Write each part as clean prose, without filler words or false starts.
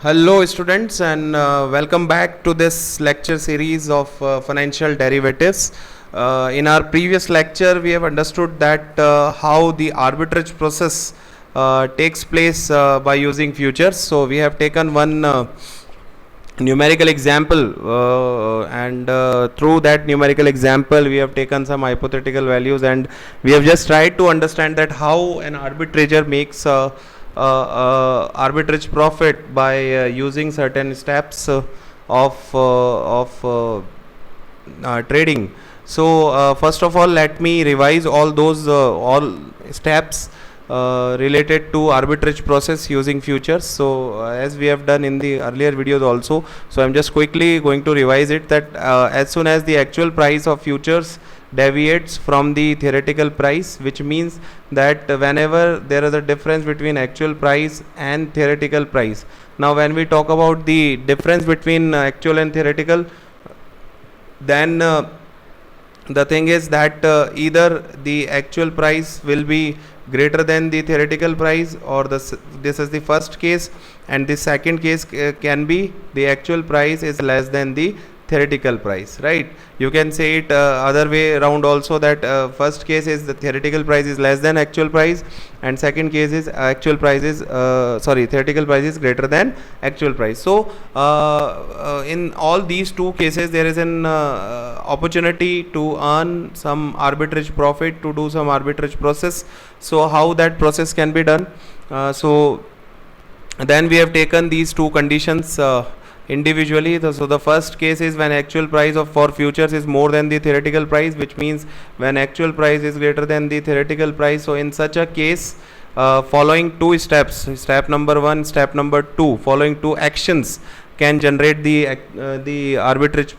Hello students and welcome back to this lecture series of financial derivatives. In our previous lecture we have understood that how the arbitrage process takes place by using futures. So we have taken one numerical example and through that numerical example we have taken some hypothetical values and we have just tried to understand that how an arbitrator makes arbitrage profit by using certain steps of trading. So first of all, let me revise all those all steps related to arbitrage process using futures. So as we have done in the earlier videos also, so I'm just quickly going to revise it that as soon as the actual price of futures deviates from the theoretical price, which means that whenever there is a difference between actual price and theoretical price. Now when we talk about the difference between actual and theoretical, then the thing is that either the actual price will be greater than the theoretical price, or this is the first case, and the second case can be the actual price is less than the theoretical price, right? You can say it other way around also, that first case is the theoretical price is less than actual price, and second case is actual price is theoretical price is greater than actual price. So in all these two cases there is an opportunity to earn some arbitrage profit, to do some arbitrage process. So how that process can be done? So then we have taken these two conditions individually. So the first case is when actual price of for futures is more than the theoretical price, which means when actual price is greater than the theoretical price. So in such a case, following two steps, step number 1, step number 2, following two actions can generate the arbitrage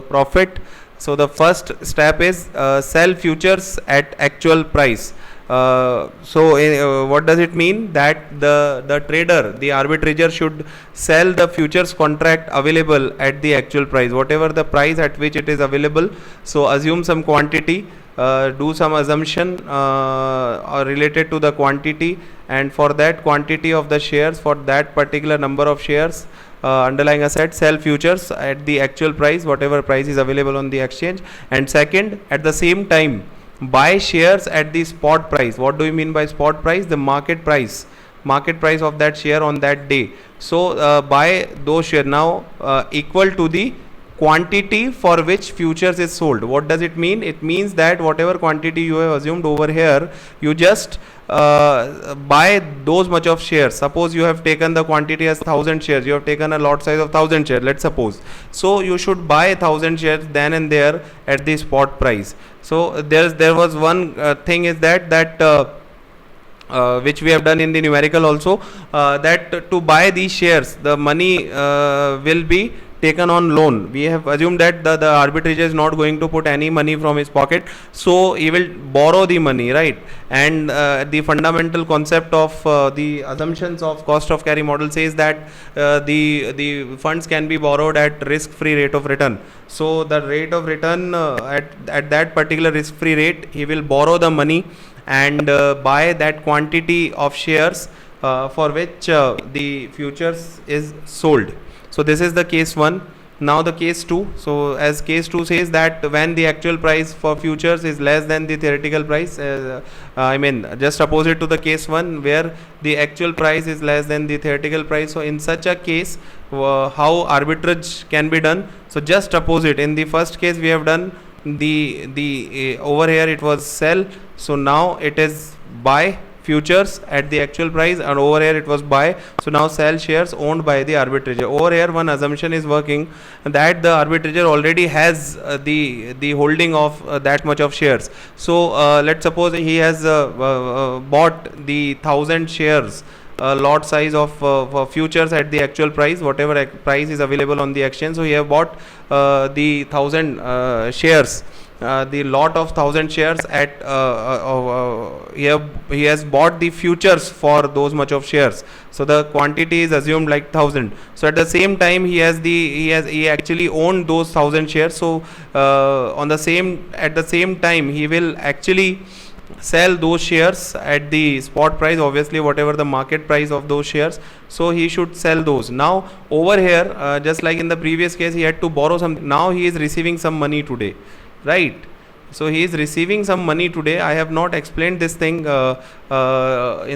profit. So the first step is sell futures at actual price. What does it mean? That the trader, the arbitrator, should sell the futures contract available at the actual price, whatever the price at which it is available. So assume some quantity, do some assumption related to the quantity, and for that quantity of the shares, for that particular number of shares, underlying asset, sell futures at the actual price, whatever price is available on the exchange. And second, at the same time, buy shares at the spot price. What do you mean by spot price? The market price of that share on that day. So buy those shares now equal to the quantity for which futures is sold. What does it mean? It means that whatever quantity you have assumed over here, you just buy those much of shares. Suppose you have taken the quantity as 1000 shares, you have taken a lot size of 1000 shares, let's suppose. So you should buy 1000 shares then and there at the spot price. So there was one thing is that which we have done in the numerical also, that to buy these shares the money will be taken on loan. We have assumed that the arbitrator is not going to put any money from his pocket, so he will borrow the money, right? And the fundamental concept of the assumptions of cost of carry model says that the funds can be borrowed at risk free rate of return. So the rate of return at that particular risk free rate, he will borrow the money and buy that quantity of shares for which the futures is sold. So this is the case 1. Now the case 2. So as case 2 says that when the actual price for futures is less than the theoretical price, just opposite to the case 1 where the actual price is less than the theoretical price. So in such a case, how arbitrage can be done? So just opposite. In the first case we have done the over here it was sell. So now it is buy futures at the actual price, and over here it was buy. So now sell shares owned by the arbitrator. Over here one assumption is working, that the arbitrator already has the holding of that much of shares. So let's suppose he has bought the 1000 shares lot size of futures at the actual price, whatever price is available on the exchange. So he have bought the 1000 shares, the lot of 1000 shares at he has bought the futures for those much of shares. So the quantity is assumed like 1000. So at the same time he actually owned those 1000 shares. So at the same time he will actually sell those shares at the spot price, obviously whatever the market price of those shares, so he should sell those. Now over here, just like in the previous case, he had to borrow some, now he is receiving some money today, right? So he is receiving some money today. I have not explained this thing in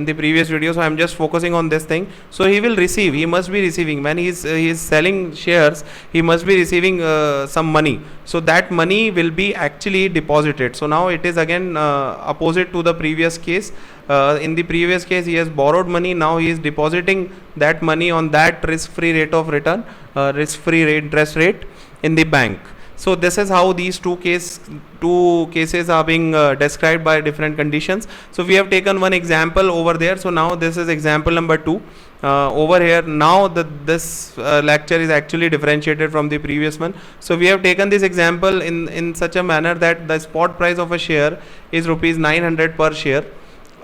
the previous video, so I am just focusing on this thing. So he will receive, he must be receiving, when he is selling shares, he must be receiving some money. So that money will be actually deposited. So now it is again opposite to the previous case. In the previous case, he has borrowed money, now he is depositing that money on that risk-free rate of return, risk-free rate, interest rate in the bank. So this is how these two cases are being described by different conditions. So we have taken one example over there. So now this is example number 2 over here. Now this lecture is actually differentiated from the previous one. So we have taken this example in such a manner that the spot price of a share is rupees 900 per share.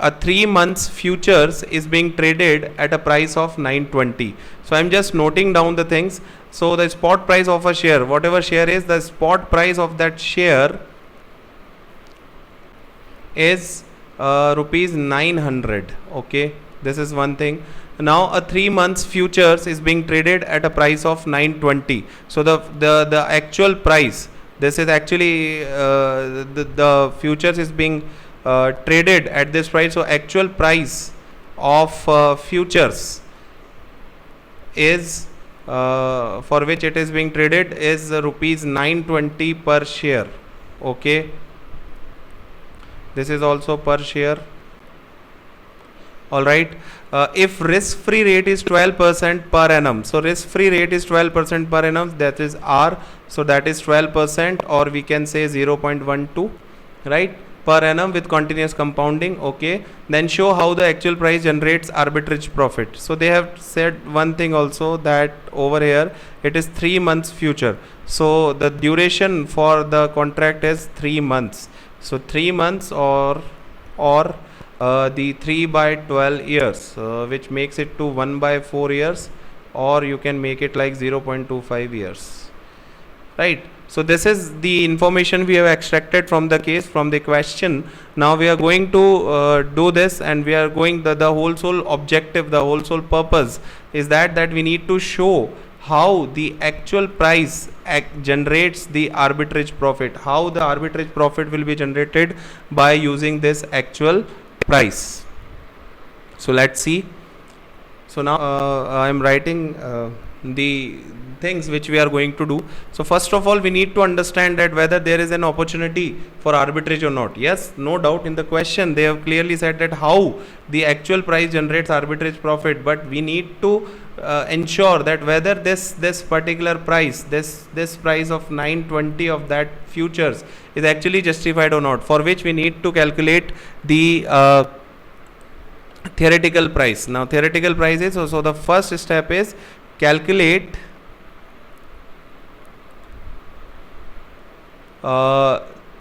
A 3 months futures is being traded at a price of 920. So I'm just noting down the things. So the spot price of a share, whatever share is, the spot price of that share is rupees 900. Okay, this is one thing. Now a 3 months futures is being traded at a price of 920. So the actual price, this is actually the futures is being traded at this price. So actual price of futures is for which it is being traded is rupees 920 per share. Okay, this is also per share. All right. If risk-free rate is 12% per annum, so risk-free rate is 12% per annum, that is R. So that is 12%, or we can say 0.12, right, per annum with continuous compounding. Okay, then show how the actual price generates arbitrage profit. So they have said one thing also, that over here it is 3 months future. So the duration for the contract is 3 months. So 3 months or the 3 by 12 years, which makes it to 1 by 4 years, or you can make it like 0.25 years, right? So this is the information we have extracted from the case, from the question. Now we are going to do this, and we are going, the whole sole objective, the whole sole purpose is that we need to show how the actual price generates the arbitrage profit, how the arbitrage profit will be generated by using this actual price. So let's see. So now I am writing the things which we are going to do. So first of all, we need to understand that whether there is an opportunity for arbitrage or not. Yes, no doubt, in the question they have clearly said that how the actual price generates arbitrage profit, but we need to ensure that whether this particular price, this price of 920 of that futures is actually justified or not, for which we need to calculate the theoretical price. Now theoretical price is, so the first step is calculate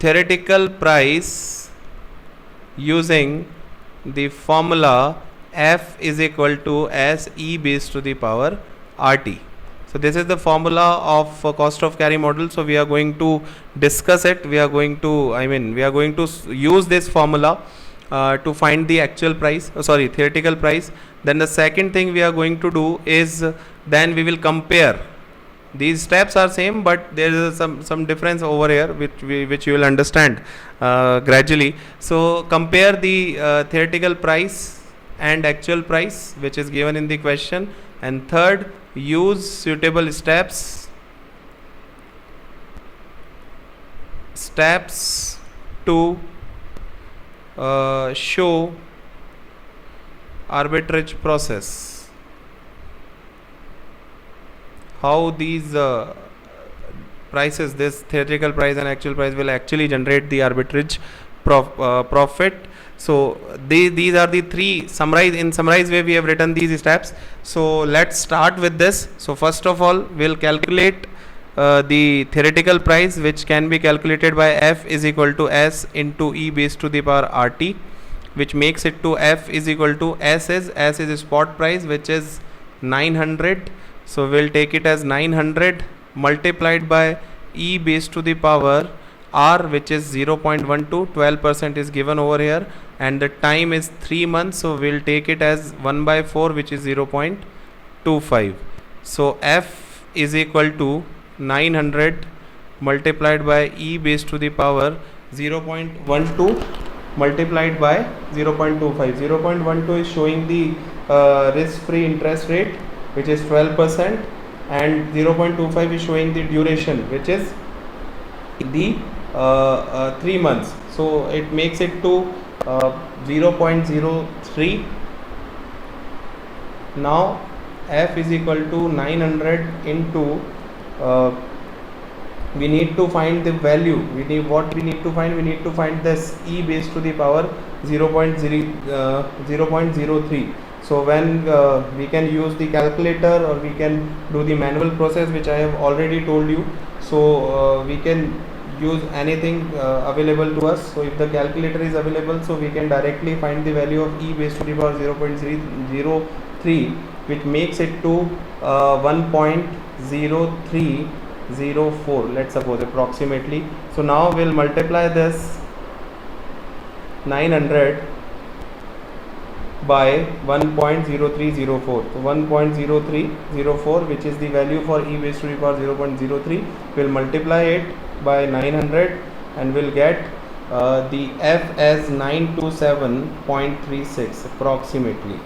theoretical price using the formula F is equal to S E base to the power RT. So this is the formula of cost of carry model. So we are going to discuss it. We are going to use this formula to find the actual price, theoretical price. Then the second thing we are going to do is, then we will compare. These steps are same, but there is some difference over here which you will understand gradually. So compare the theoretical price and actual price which is given in the question, and third, use suitable steps to show arbitrage process, how these prices, this theoretical price and actual price, will actually generate the arbitrage profit. So these are the three summarized way we have written these steps. So let's start with this. So first of all, we'll calculate the theoretical price, which can be calculated by F is equal to S into E base to the power RT, which makes it to F is equal to S is spot price, which is 900. So we'll take it as 900 multiplied by E base to the power R, which is 0.12, 12% is given over here, and the time is 3 months, so we'll take it as 1 by 4, which is 0.25. so F is equal to 900 multiplied by e base to the power 0.12 multiplied by 0.25. 0.12 is showing the risk-free interest rate, which is 12%, and 0.25 is showing the duration, which is the 3 months. So it makes it to 0.03. Now F is equal to 900 into we need to find the value. We need to find this e base to the power 0.03. So when we can use the calculator, or we can do the manual process, which I have already told you. So we can use anything available to us. So if the calculator is available, so we can directly find the value of e base to the power 0.03, which makes it to 1.0304, let's suppose, approximately. So now we'll multiply this 900 by 1.0304. So 1.0304, which is the value for e base to the power 0.03, we'll multiply it by 900 and we'll get the F as 927.36 approximately.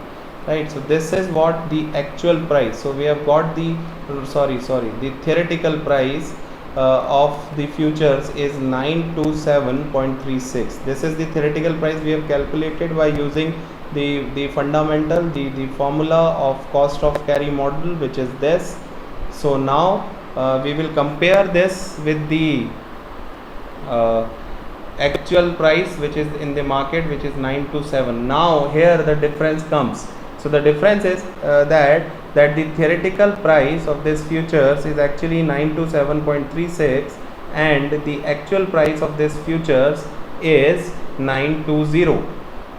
Right, so this is what the actual price. So we have got the the theoretical price of the futures is 927.36. This is the theoretical price we have calculated by using the fundamental, the formula of cost of carry model, which is this. So now we will compare this with the actual price, which is in the market, which is 927. Now here the difference comes. So the difference is that the theoretical price of this futures is actually 927.36, and the actual price of this futures is 920.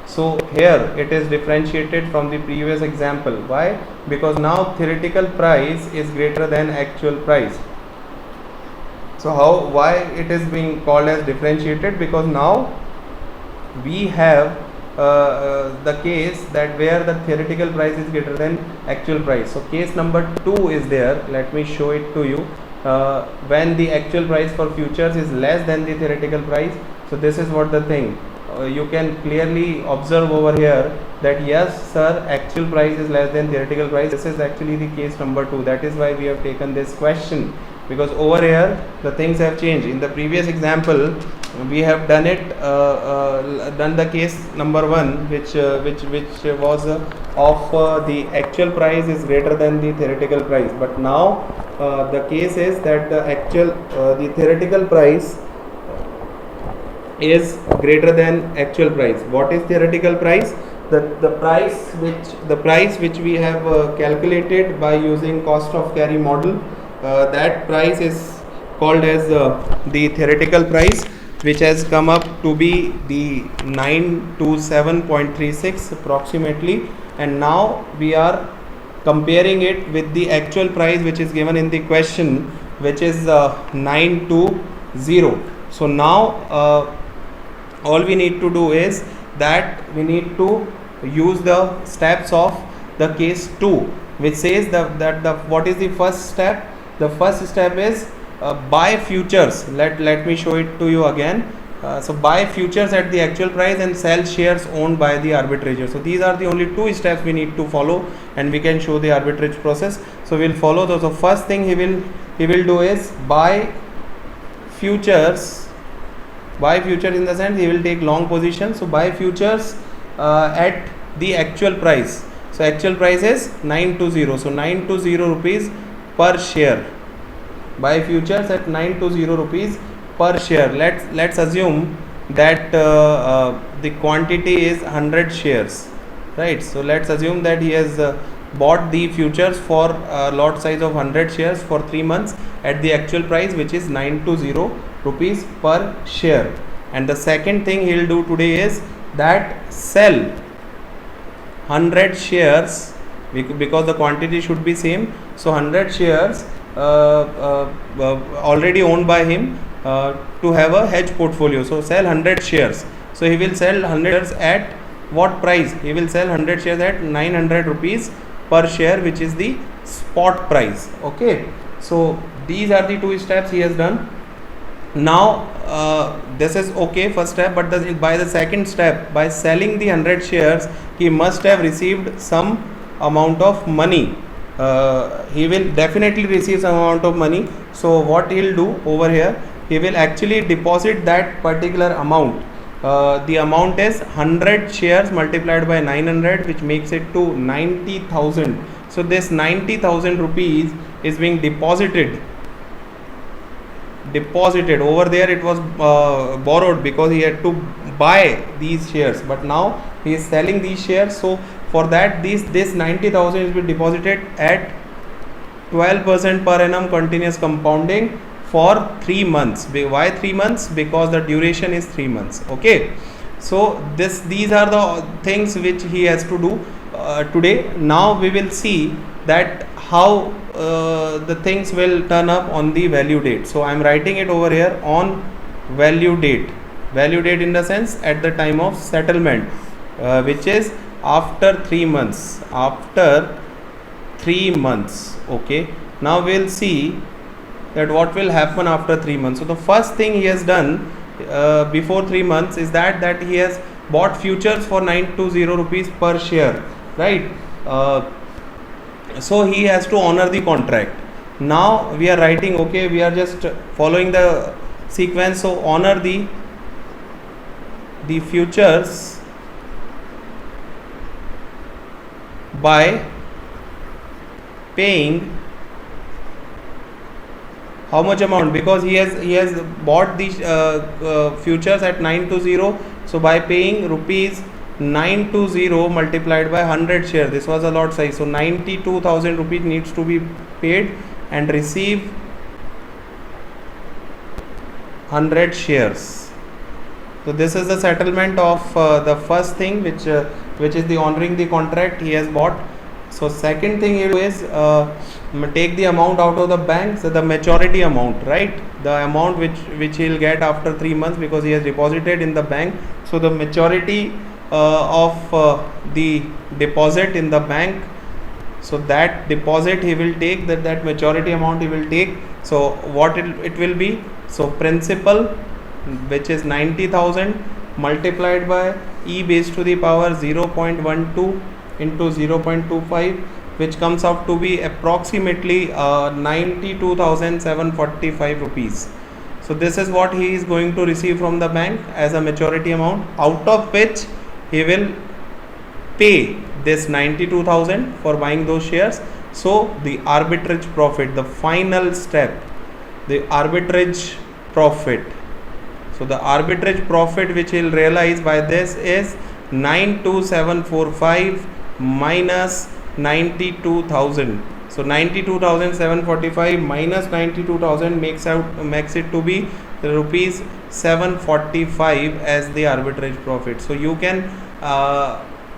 So here it is differentiated from the previous example. Why? Because now theoretical price is greater than actual price. So why it is being called as differentiated? Because now we have the case that where the theoretical price is greater than actual price. So case number 2 is there. Let me show it to you. When the actual price for futures is less than the theoretical price. So this is what the thing. You can clearly observe over here that yes sir, actual price is less than theoretical price. This is actually the case number 2. That is why we have taken this question, because over here the things have changed. In the previous example we have done it done the case number 1, which was of the actual price is greater than the theoretical price. But now the case is that the theoretical price is greater than actual price. What is theoretical price? The price which we have calculated by using cost of carry model, that price is called as the theoretical price, which has come up to be the 927.36 approximately. And now we are comparing it with the actual price which is given in the question, which is 920. So now all we need to do is that we need to use the steps of the case 2, which says that what is the first step? The first step is buy futures. Let me show it to you again. So buy futures at the actual price and sell shares owned by the arbitrator. So these are the only 2 steps we need to follow, and we can show the arbitrage process. So we'll follow those. So first thing he will do is buy futures. Buy futures in the sense he will take long position. So buy futures at the actual price. So actual price is 920. So 920 rupees per share. Buy futures at 920 rupees per share. Let's assume that the quantity is 100 shares, right? So let's assume that he has bought the futures for a lot size of 100 shares for 3 months at the actual price, which is 920 rupees per share. And the second thing he will do today is that sell 100 shares, because the quantity should be same. So 100 shares already owned by him, to have a hedge portfolio. So sell 100 shares. So he will sell 100 shares at what price? He will sell 100 shares at 900 rupees per share, which is the spot price. Okay, so these are the two steps he has done. Now this is okay, first step, but by the second step, by selling the 100 shares, he must have received some amount of money. He will definitely receive some amount of money. So what he'll do over here, he will actually deposit that particular amount. The amount is 100 shares multiplied by 900, which makes it to 90,000. So this 90,000 rupees is being deposited over there. It was borrowed because he had to buy these shares, but now he is selling these shares. So for that, this 90,000 is being deposited at 12% per annum continuous compounding for 3 months. Why 3 months? Because the duration is 3 months. Okay, so these are the things which he has to do today. Now we will see that how the things will turn up on the value date. So I am writing it over here on value date in the sense at the time of settlement, which is after 3 months. Okay, now we'll see that what will happen after 3 months. So the first thing he has done before 3 months is that he has bought futures for 920 rupees per share, right? So he has to honor the contract. Now we are writing, okay, we are just following the sequence. So honor the futures by paying how much amount, because he has bought these futures at 920. So by paying rupees 920 multiplied by 100 shares, this was a lot size, so 92,000 rupees needs to be paid and receive 100 shares. So this is the settlement of the first thing, which is the honoring the contract he has bought. So second thing he will do is take the amount out of the bank, so the maturity amount, right? The amount which he will get after 3 months, because he has deposited in the bank. So the maturity of the deposit in the bank, so that deposit he will take, that maturity amount he will take. So what it will be, so principal, which is 90,000 multiplied by e base to the power 0.12 into 0.25, which comes out to be approximately 92,745 rupees. So this is what he is going to receive from the bank as a maturity amount, out of which he will pay this 92,000 for buying those shares. So the arbitrage profit, the final step, the arbitrage profit. So the arbitrage profit which he will realize by this is 92,745 minus 92,000. So 92,745 minus 92,000 makes it to be rupees 745 as the arbitrage profit. So you can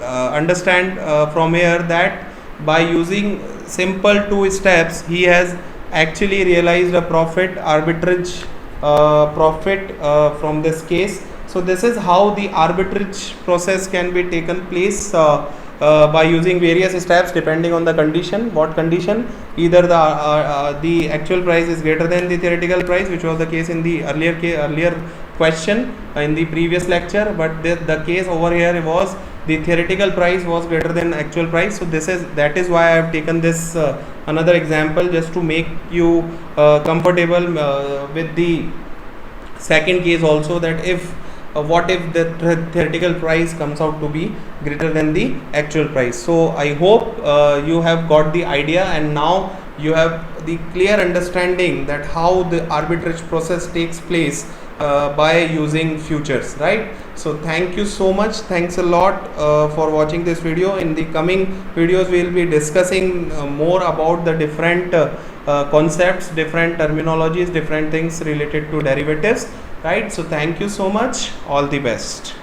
understand from here that by using simple 2 steps, he has actually realized a profit, arbitrage profit from this case. So this is how the arbitrage process can be taken place by using various steps depending on the condition. What condition? Either the actual price is greater than the theoretical price, which was the case in the earlier question in the previous lecture, but the case over here was the theoretical price was greater than actual price. So that is why I have taken this another example, just to make you comfortable with the second case also, that if what if the theoretical price comes out to be greater than the actual price. So I hope you have got the idea, and now you have the clear understanding that how the arbitrage process takes place by using futures, right? So thank you so much, thanks a lot for watching this video. In the coming videos we will be discussing more about the different concepts, different terminologies, different things related to derivatives, right? So thank you so much, all the best.